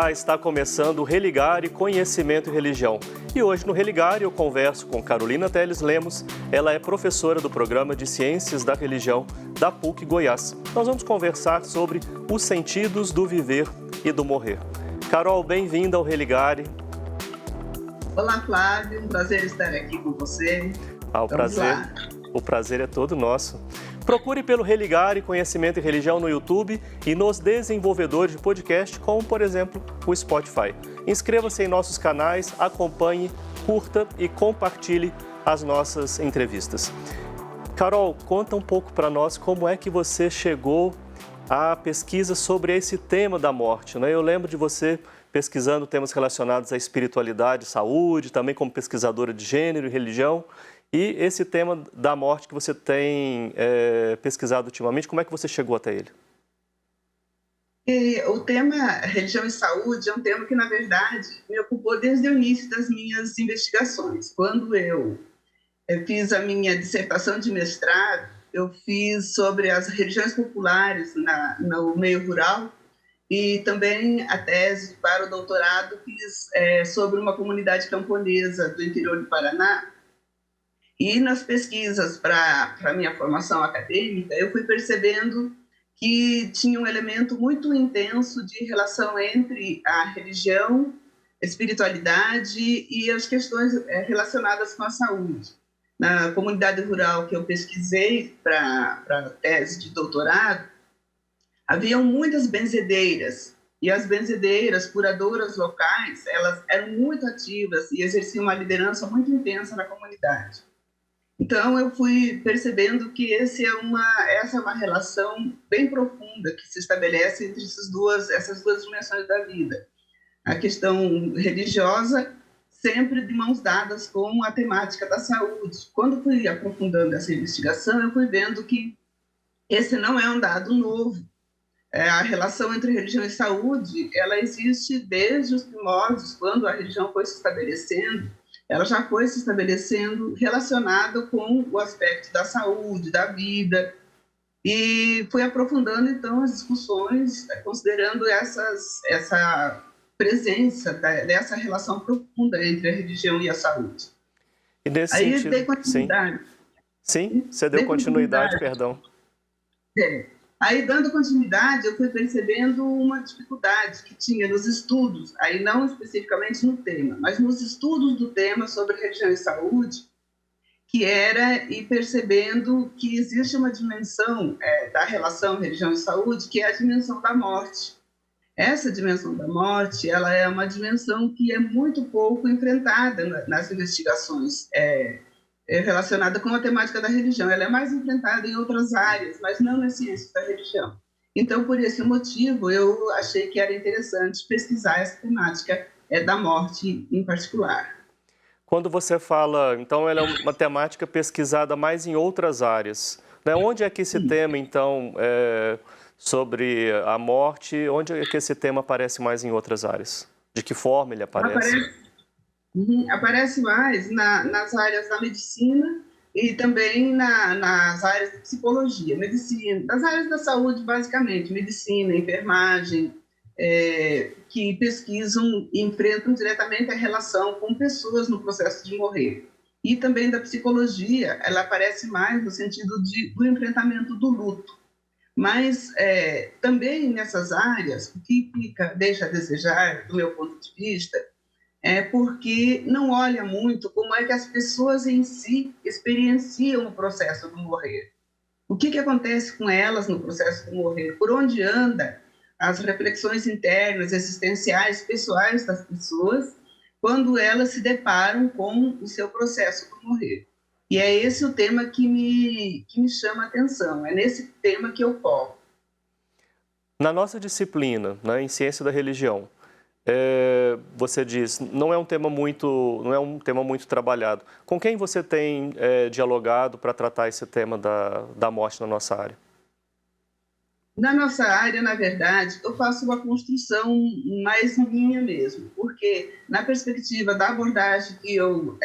Olá, está começando o Religare Conhecimento e Religião. E hoje no Religare eu converso com Carolina Teles Lemos. Ela é professora do Programa de Ciências da Religião da PUC Goiás. Nós vamos conversar sobre os sentidos do viver e do morrer. Carol, bem-vinda ao Religare. Olá, Flávio. Um prazer estar aqui com você. O prazer é todo nosso. Procure pelo Religare Conhecimento e Religião no YouTube e nos desenvolvedores de podcast, como, por exemplo, o Spotify. Inscreva-se em nossos canais, acompanhe, curta e compartilhe as nossas entrevistas. Carol, conta um pouco para nós como é que você chegou à pesquisa sobre esse tema da morte, né? Eu lembro de você pesquisando temas relacionados à espiritualidade, saúde, também como pesquisadora de gênero e religião. E esse tema da morte que você tem pesquisado ultimamente, como é que você chegou até ele? O tema religião e saúde é um tema que, na verdade, me ocupou desde o início das minhas investigações. Quando eu fiz a minha dissertação de mestrado, eu fiz sobre as religiões populares no meio rural e também a tese para o doutorado fiz sobre uma comunidade camponesa do interior do Paraná. E nas pesquisas para a minha formação acadêmica, eu fui percebendo que tinha um elemento muito intenso de relação entre a religião, a espiritualidade e as questões relacionadas com a saúde. Na comunidade rural que eu pesquisei para a tese de doutorado, haviam muitas benzedeiras, e as benzedeiras, curadoras locais, elas eram muito ativas e exerciam uma liderança muito intensa na comunidade. Então, eu fui percebendo que essa é uma relação bem profunda que se estabelece entre essas duas dimensões da vida. A questão religiosa, sempre de mãos dadas com a temática da saúde. Quando fui aprofundando essa investigação, eu fui vendo que esse não é um dado novo. A relação entre religião e saúde, ela existe desde os primórdios, quando a religião foi se estabelecendo. Ela já foi se estabelecendo relacionada com o aspecto da saúde, da vida, e foi aprofundando, então, as discussões, considerando essa presença dessa relação profunda entre a religião e a saúde. E nesse Aí, sentido, dei continuidade. Sim, você deu continuidade, perdão. Aí, dando continuidade, eu fui percebendo uma dificuldade que tinha nos estudos, aí não especificamente no tema, mas nos estudos do tema sobre religião e saúde, que era ir percebendo que existe uma dimensão da relação religião e saúde, que é a dimensão da morte. Essa dimensão da morte, ela é uma dimensão que é muito pouco enfrentada nas investigações relacionada com a temática da religião. Ela é mais enfrentada em outras áreas, mas não nas ciências da religião. Então, por esse motivo, eu achei que era interessante pesquisar essa temática da morte em particular. Quando você fala, então, ela é uma temática pesquisada mais em outras áreas, né? Onde é que esse tema, então, sobre a morte, onde é que esse tema aparece mais em outras áreas? De que forma ele aparece? Aparece mais nas áreas da medicina e também nas áreas de psicologia, medicina, nas áreas da saúde, basicamente, medicina, enfermagem, que pesquisam e enfrentam diretamente a relação com pessoas no processo de morrer. E também da psicologia, ela aparece mais no sentido do enfrentamento do luto. Mas também nessas áreas, o que deixa a desejar, do meu ponto de vista, porque não olha muito como é que as pessoas em si experienciam o processo do morrer. O que acontece com elas no processo do morrer? Por onde anda as reflexões internas, existenciais, pessoais das pessoas, quando elas se deparam com o seu processo do morrer. E é esse o tema que me chama a atenção, é nesse tema que eu foco. Na nossa disciplina, né, em Ciência da Religião, você diz, não é um tema muito trabalhado. Com quem você tem dialogado para tratar esse tema da morte na nossa área? Na nossa área, na verdade, eu faço uma construção mais minha mesmo, porque na perspectiva da abordagem que eu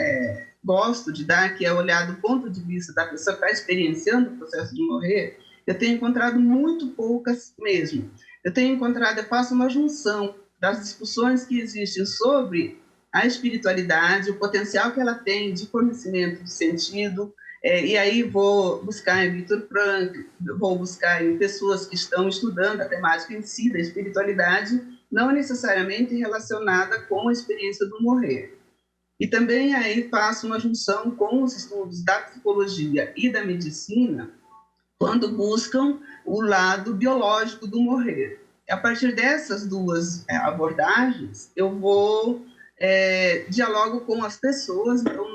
gosto de dar, que é olhar do ponto de vista da pessoa que está experienciando o processo de morrer, eu tenho encontrado muito poucas mesmo. Eu faço uma junção das discussões que existem sobre a espiritualidade, o potencial que ela tem de fornecimento de sentido, e aí vou buscar em Viktor Frankl, vou buscar em pessoas que estão estudando a temática em si da espiritualidade, não necessariamente relacionada com a experiência do morrer. E também aí faço uma junção com os estudos da psicologia e da medicina, quando buscam o lado biológico do morrer. A partir dessas duas abordagens, eu vou dialogo com as pessoas, então,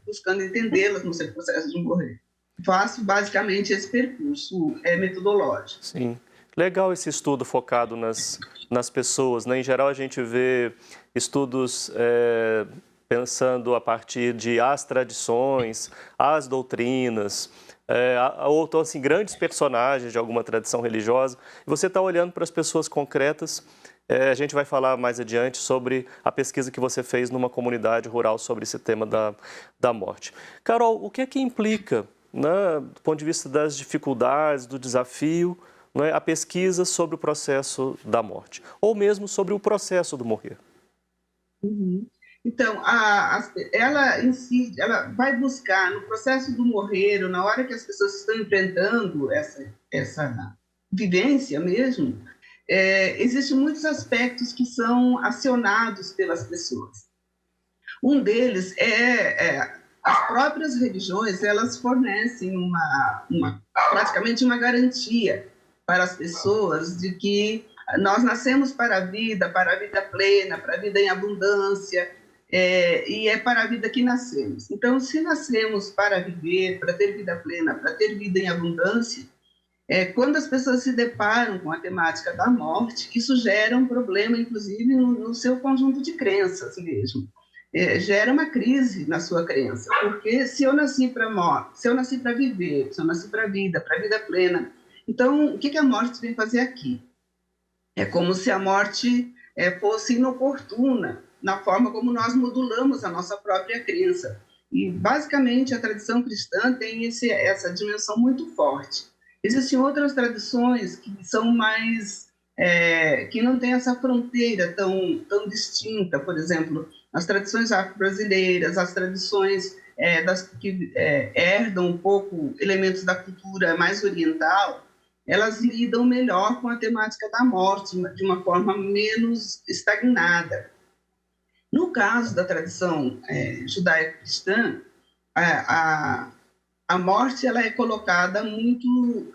buscando entendê-las no seu processo de morrer. Faço basicamente esse percurso metodológico. Sim. Legal esse estudo focado nas pessoas, né? Em geral, a gente vê estudos pensando a partir de as tradições, as doutrinas, ou então, assim, grandes personagens de alguma tradição religiosa. E você está olhando para as pessoas concretas. A gente vai falar mais adiante sobre a pesquisa que você fez numa comunidade rural sobre esse tema da morte. Carol, o que é que implica, né, do ponto de vista das dificuldades, do desafio, né, a pesquisa sobre o processo da morte, ou mesmo sobre o processo do morrer? Uhum. Então, ela em si, ela vai buscar no processo do morrer, ou na hora que as pessoas estão enfrentando essa vivência mesmo, existem muitos aspectos que são acionados pelas pessoas. Um deles as próprias religiões, elas fornecem praticamente uma garantia para as pessoas de que nós nascemos para a vida plena, para a vida em abundância, e é para a vida que nascemos. Então, se nascemos para viver, para ter vida plena, para ter vida em abundância, quando as pessoas se deparam com a temática da morte, isso gera um problema, inclusive, no seu conjunto de crenças mesmo. Gera uma crise na sua crença, porque se eu nasci para morte, se eu nasci para viver, se eu nasci para a vida plena, então o que a morte vem fazer aqui? É como se a morte fosse inoportuna na forma como nós modulamos a nossa própria crença. E, basicamente, a tradição cristã tem essa dimensão muito forte. Existem outras tradições que são mais... que não têm essa fronteira tão distinta. Por exemplo, as tradições afro-brasileiras, as tradições que herdam um pouco elementos da cultura mais oriental, elas lidam melhor com a temática da morte, de uma forma menos estagnada. No caso da tradição judaico-cristã, a morte ela é colocada muito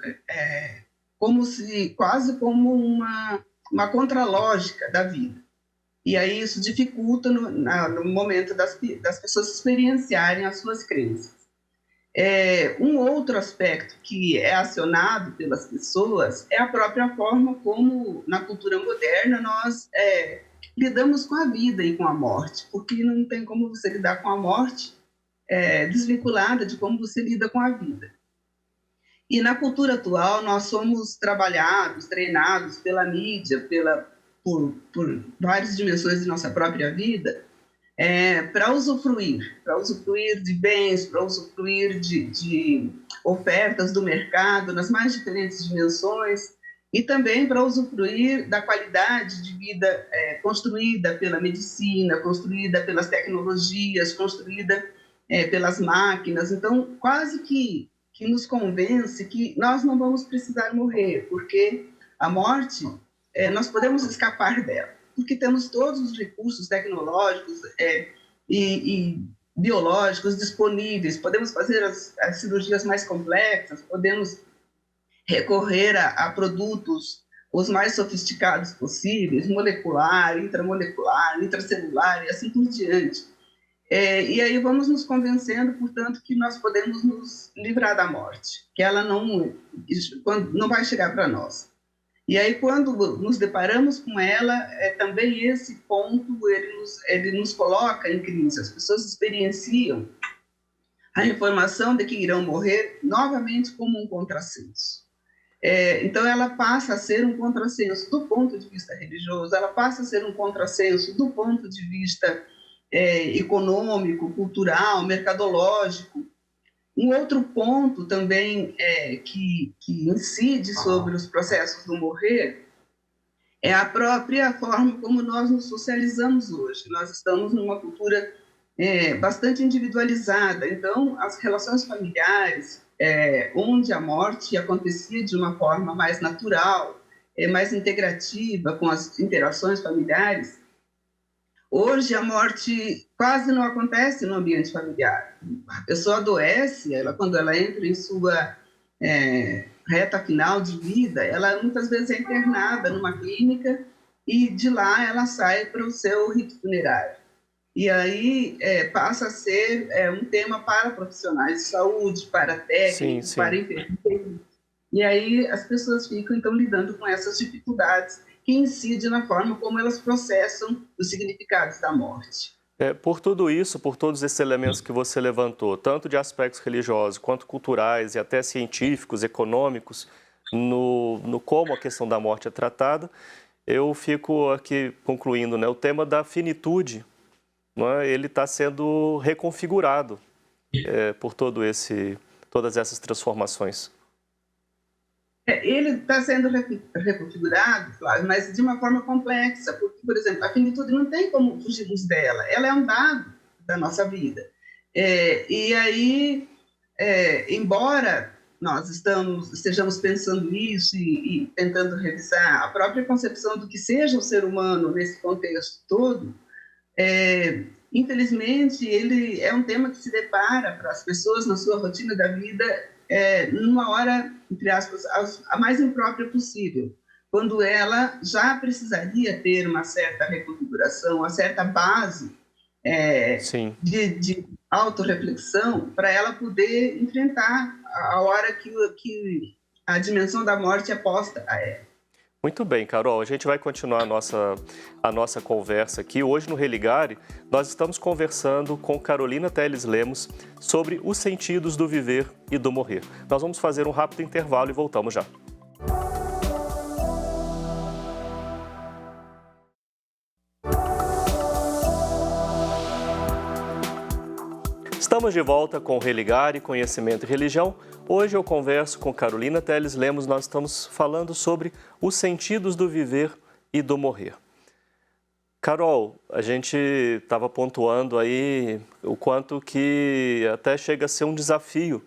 quase como uma contralógica da vida. E aí isso dificulta no momento das pessoas experienciarem as suas crenças. Um outro aspecto que é acionado pelas pessoas é a própria forma como, na cultura moderna, nós lidamos com a vida e com a morte, porque não tem como você lidar com a morte desvinculada de como você lida com a vida. E na cultura atual, nós somos trabalhados, treinados pela mídia, por várias dimensões de nossa própria vida, para usufruir de bens, para usufruir de ofertas do mercado nas mais diferentes dimensões, e também para usufruir da qualidade de vida construída pela medicina, construída pelas tecnologias, construída pelas máquinas. Então, quase que nos convence que nós não vamos precisar morrer, porque a morte, nós podemos escapar dela, porque temos todos os recursos tecnológicos e biológicos disponíveis, podemos fazer as cirurgias mais complexas, podemos recorrer a produtos os mais sofisticados possíveis, molecular, intramolecular, intracelular e assim por diante. E aí vamos nos convencendo, portanto, que nós podemos nos livrar da morte, que ela não vai chegar para nós. E aí, quando nos deparamos com ela, também esse ponto ele nos coloca em crise. As pessoas experienciam a informação de que irão morrer novamente como um contrassenso. Então, ela passa a ser um contrassenso do ponto de vista religioso, ela passa a ser um contrassenso do ponto de vista econômico, cultural, mercadológico. Um outro ponto também que incide sobre os processos do morrer é a própria forma como nós nos socializamos hoje. Nós estamos numa cultura bastante individualizada, então as relações familiares, onde a morte acontecia de uma forma mais natural, mais integrativa com as interações familiares, hoje a morte quase não acontece no ambiente familiar. A pessoa adoece, quando ela entra em sua reta final de vida, ela muitas vezes é internada numa clínica e de lá ela sai para o seu rito funerário. E aí passa a ser um tema para profissionais de saúde, para técnicos, para enfermeiros. E aí as pessoas ficam, então, lidando com essas dificuldades que incidem na forma como elas processam os significados da morte. Por tudo isso, por todos esses elementos que você levantou, tanto de aspectos religiosos quanto culturais e até científicos, econômicos, no como a questão da morte é tratada, eu fico aqui concluindo, né, o tema da finitude, ele está sendo reconfigurado por todas essas transformações. Ele está sendo reconfigurado, Flávio, mas de uma forma complexa, porque, por exemplo, a finitude não tem como fugirmos dela, ela é um dado da nossa vida. E aí, embora nós estejamos pensando isso e tentando revisar a própria concepção do que seja o ser humano nesse contexto todo, infelizmente, ele é um tema que se depara para as pessoas na sua rotina da vida numa hora, entre aspas, a mais imprópria possível, quando ela já precisaria ter uma certa reconfiguração, uma certa base de autorreflexão para ela poder enfrentar a hora que a dimensão da morte é posta a ela. Muito bem, Carol, a gente vai continuar a nossa conversa aqui. Hoje no Religare, nós estamos conversando com Carolina Telles Lemos sobre os sentidos do viver e do morrer. Nós vamos fazer um rápido intervalo e voltamos já. Estamos de volta com o Religare, Conhecimento e Religião. Hoje eu converso com Carolina Telles Lemos, nós estamos falando sobre os sentidos do viver e do morrer. Carol, a gente estava pontuando aí o quanto que até chega a ser um desafio,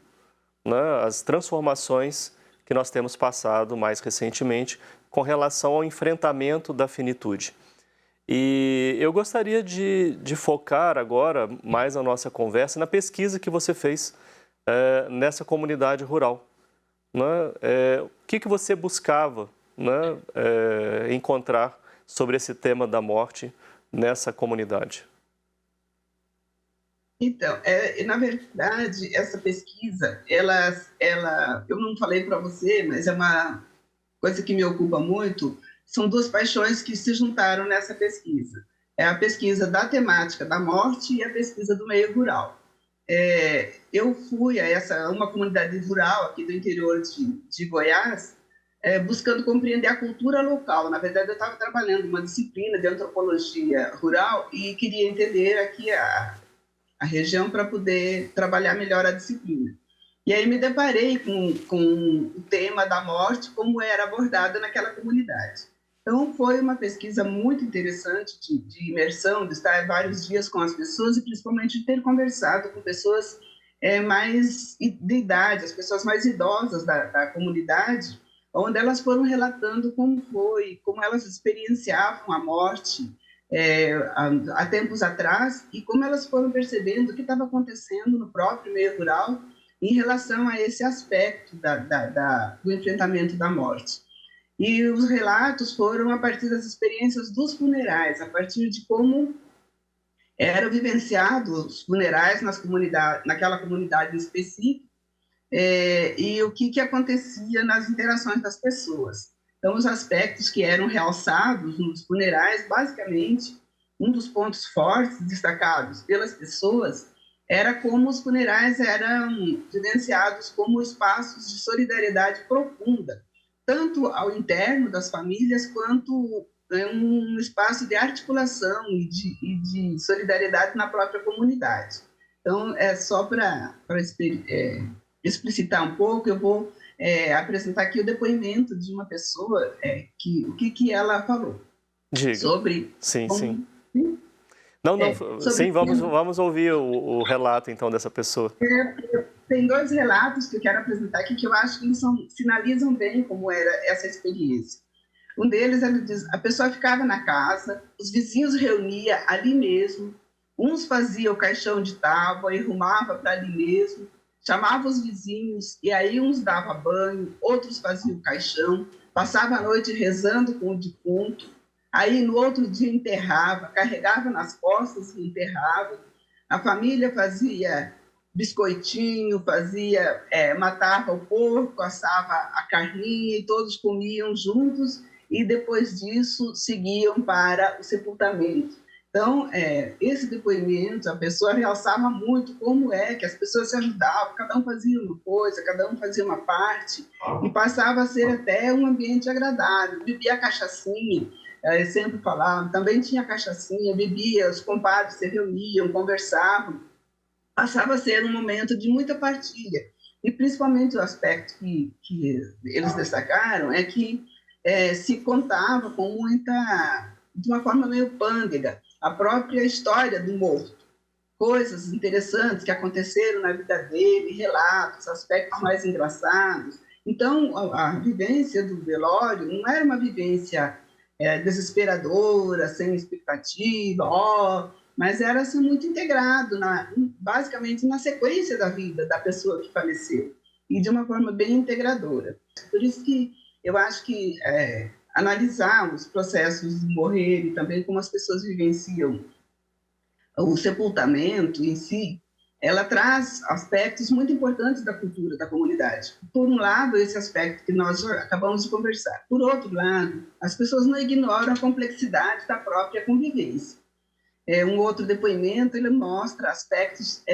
né? As transformações que nós temos passado mais recentemente com relação ao enfrentamento da finitude. E eu gostaria de focar agora mais a nossa conversa na pesquisa que você fez nessa comunidade rural. Né? O que você buscava, né, encontrar sobre esse tema da morte nessa comunidade? Então, na verdade, essa pesquisa, eu não falei para você, mas é uma coisa que me ocupa muito. São duas paixões que se juntaram nessa pesquisa. É a pesquisa da temática da morte e a pesquisa do meio rural. Eu fui a uma comunidade rural aqui do interior de Goiás, buscando compreender a cultura local. Na verdade, eu estava trabalhando uma disciplina de antropologia rural e queria entender aqui a região para poder trabalhar melhor a disciplina. E aí me deparei com o tema da morte, como era abordada naquela comunidade. Então, foi uma pesquisa muito interessante de imersão, de estar vários dias com as pessoas e, principalmente, de ter conversado com pessoas mais de idade, as pessoas mais idosas da comunidade, onde elas foram relatando como foi, como elas experienciavam a morte há tempos atrás e como elas foram percebendo o que estava acontecendo no próprio meio rural em relação a esse aspecto do enfrentamento da morte. E os relatos foram a partir das experiências dos funerais, a partir de como eram vivenciados os funerais naquela comunidade específica, e o que acontecia nas interações das pessoas. Então, os aspectos que eram realçados nos funerais, basicamente, um dos pontos fortes destacados pelas pessoas era como os funerais eram vivenciados como espaços de solidariedade profunda, tanto ao interno das famílias, quanto um espaço de articulação e de solidariedade na própria comunidade. Então, é só para explicitar um pouco, eu vou apresentar aqui o depoimento de uma pessoa, o que ela falou. Diga. Sobre... Sim, como, sim. Não, sim, vamos ouvir o relato, então, dessa pessoa. Tem 2 relatos que eu quero apresentar aqui que eu acho que eles sinalizam bem como era essa experiência. Um deles, ele diz, a pessoa ficava na casa, os vizinhos reuniam ali mesmo, uns faziam o caixão de tábua e arrumava para ali mesmo, chamava os vizinhos e aí uns davam banho, outros faziam o caixão, passava a noite rezando com o defunto, aí no outro dia enterrava, carregava nas costas e enterrava. A família fazia biscoitinho, matava o porco, assava a carninha e todos comiam juntos e depois disso seguiam para o sepultamento. Então, esse depoimento, a pessoa realçava muito como é que as pessoas se ajudavam, cada um fazia uma coisa, cada um fazia uma parte, e passava a ser até um ambiente agradável. Bebia cachaçinha, sempre falava, também tinha cachaçinha, bebia, os compadres se reuniam, conversavam, passava a ser um momento de muita partilha. E principalmente o aspecto que eles destacaram é que se contava de uma forma meio pândega, a própria história do morto, coisas interessantes que aconteceram na vida dele, relatos, aspectos mais engraçados. Então, a vivência do velório não era uma vivência desesperadora, sem expectativa, mas era assim, muito integrado, basicamente na sequência da vida da pessoa que faleceu, e de uma forma bem integradora. Por isso que eu acho que analisar os processos de morrer e também como as pessoas vivenciam o sepultamento em si, ela traz aspectos muito importantes da cultura da comunidade. Por um lado, esse aspecto que nós acabamos de conversar. Por outro lado, as pessoas não ignoram a complexidade da própria convivência. Um outro depoimento, ele mostra aspectos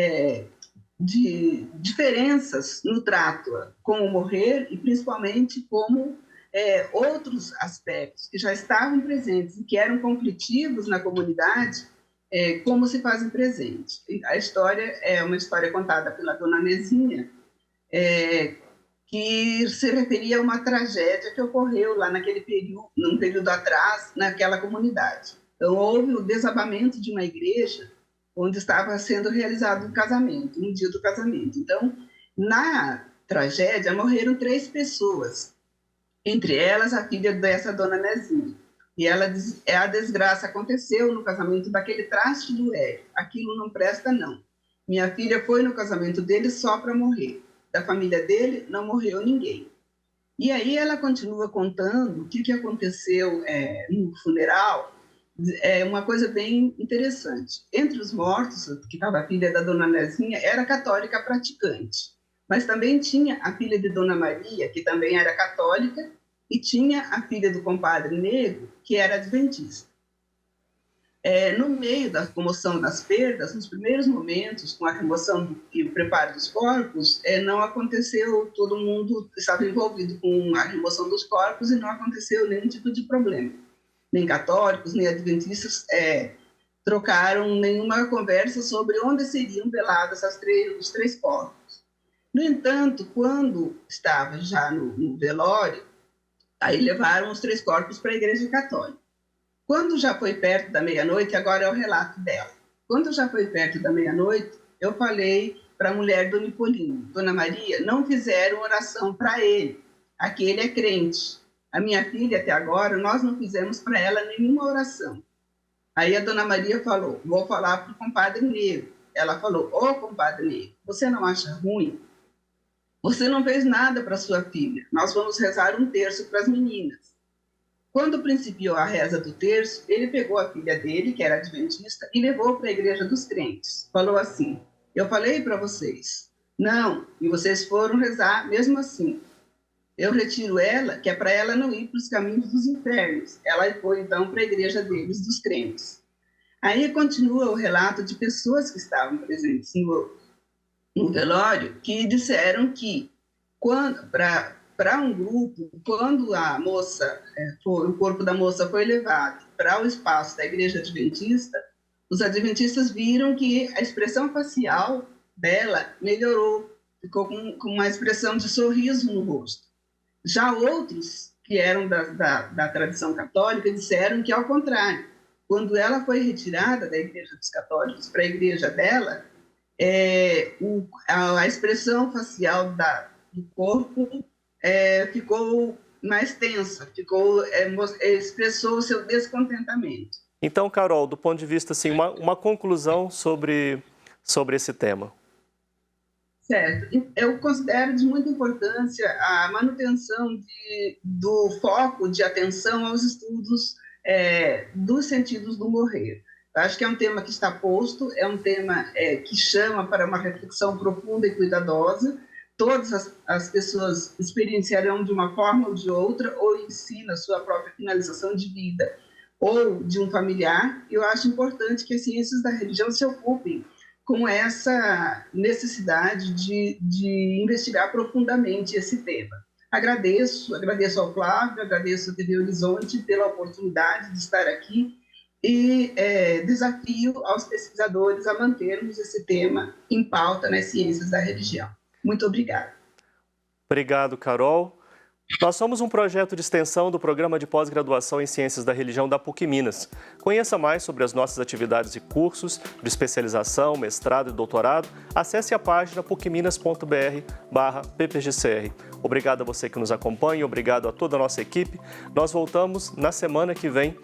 de diferenças no trato com o morrer e principalmente como outros aspectos que já estavam presentes e que eram conflitivos na comunidade, como se fazem presente. A história é uma história contada pela dona Nezinha, que se referia a uma tragédia que ocorreu lá num período atrás, naquela comunidade. Então, houve o desabamento de uma igreja onde estava sendo realizado um casamento, um dia do casamento. Então, na tragédia, morreram 3 pessoas, entre elas a filha dessa dona Nezinha. E ela diz, a desgraça aconteceu no casamento daquele traste do Hélio. Aquilo não presta, não. Minha filha foi no casamento dele só para morrer. Da família dele não morreu ninguém. E aí ela continua contando o que aconteceu no funeral. Uma coisa bem interessante. Entre os mortos, que estava a filha da dona Nezinha, era católica praticante. Mas também tinha a filha de dona Maria, que também era católica, e tinha a filha do compadre negro, que era adventista. No meio da comoção das perdas, nos primeiros momentos, com a remoção e o preparo dos corpos, não aconteceu, todo mundo estava envolvido com a remoção dos corpos e não aconteceu nenhum tipo de problema. Nem católicos, nem adventistas trocaram nenhuma conversa sobre onde seriam velados os 3 corpos. No entanto, quando estava já no velório, aí levaram os 3 corpos para a Igreja Católica. Quando já foi perto da meia-noite, agora é o relato dela. Quando já foi perto da meia-noite, eu falei para a mulher do Nipolino, Dona Maria, não fizeram oração para ele. Aquele é crente. A minha filha, até agora, nós não fizemos para ela nenhuma oração. Aí a Dona Maria falou, vou falar para o compadre Negro. Ela falou, compadre Negro, você não acha ruim? Você não fez nada para sua filha. Nós vamos rezar um terço para as meninas. Quando principiou a reza do terço, ele pegou a filha dele, que era adventista, e levou para a igreja dos crentes. Falou assim, eu falei para vocês. Não, e vocês foram rezar mesmo assim. Eu retiro ela, que é para ela não ir para os caminhos dos infernos. Ela foi, então, para a igreja deles, dos crentes. Aí continua o relato de pessoas que estavam presentes no velório, que disseram que, para um grupo, quando a moça, o corpo da moça foi levado para o espaço da igreja adventista, os adventistas viram que a expressão facial dela melhorou, ficou com uma expressão de sorriso no rosto. Já outros, que eram da tradição católica, disseram que, ao contrário, quando ela foi retirada da Igreja dos Católicos para a igreja dela, a expressão facial do corpo ficou mais tensa, expressou o seu descontentamento. Então, Carol, do ponto de vista, assim, uma conclusão sobre esse tema. Certo. Eu considero de muita importância a manutenção do foco de atenção aos estudos dos sentidos do morrer. Eu acho que é um tema que está posto, é um tema que chama para uma reflexão profunda e cuidadosa. Todas as pessoas experienciarão de uma forma ou de outra, ou em si, na sua própria finalização de vida, ou de um familiar. Eu acho importante que as ciências da religião se ocupem com essa necessidade de investigar profundamente esse tema. Agradeço ao Flávio, agradeço à TV Horizonte pela oportunidade de estar aqui e desafio aos pesquisadores a mantermos esse tema em pauta nas ciências da religião. Muito obrigada. Obrigado, Carol. Nós somos um projeto de extensão do Programa de Pós-Graduação em Ciências da Religião da PUC Minas. Conheça mais sobre as nossas atividades e cursos de especialização, mestrado e doutorado. Acesse a página pucminas.br/ppgcr. Obrigado a você que nos acompanha, obrigado a toda a nossa equipe. Nós voltamos na semana que vem.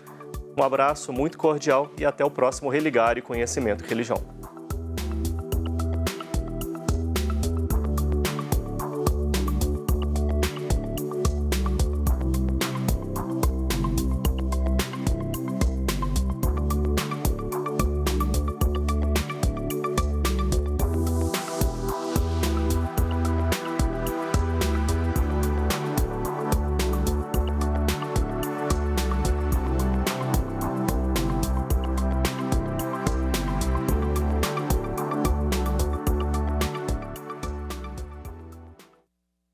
Um abraço muito cordial e até o próximo Religar e Conhecimento e Religião.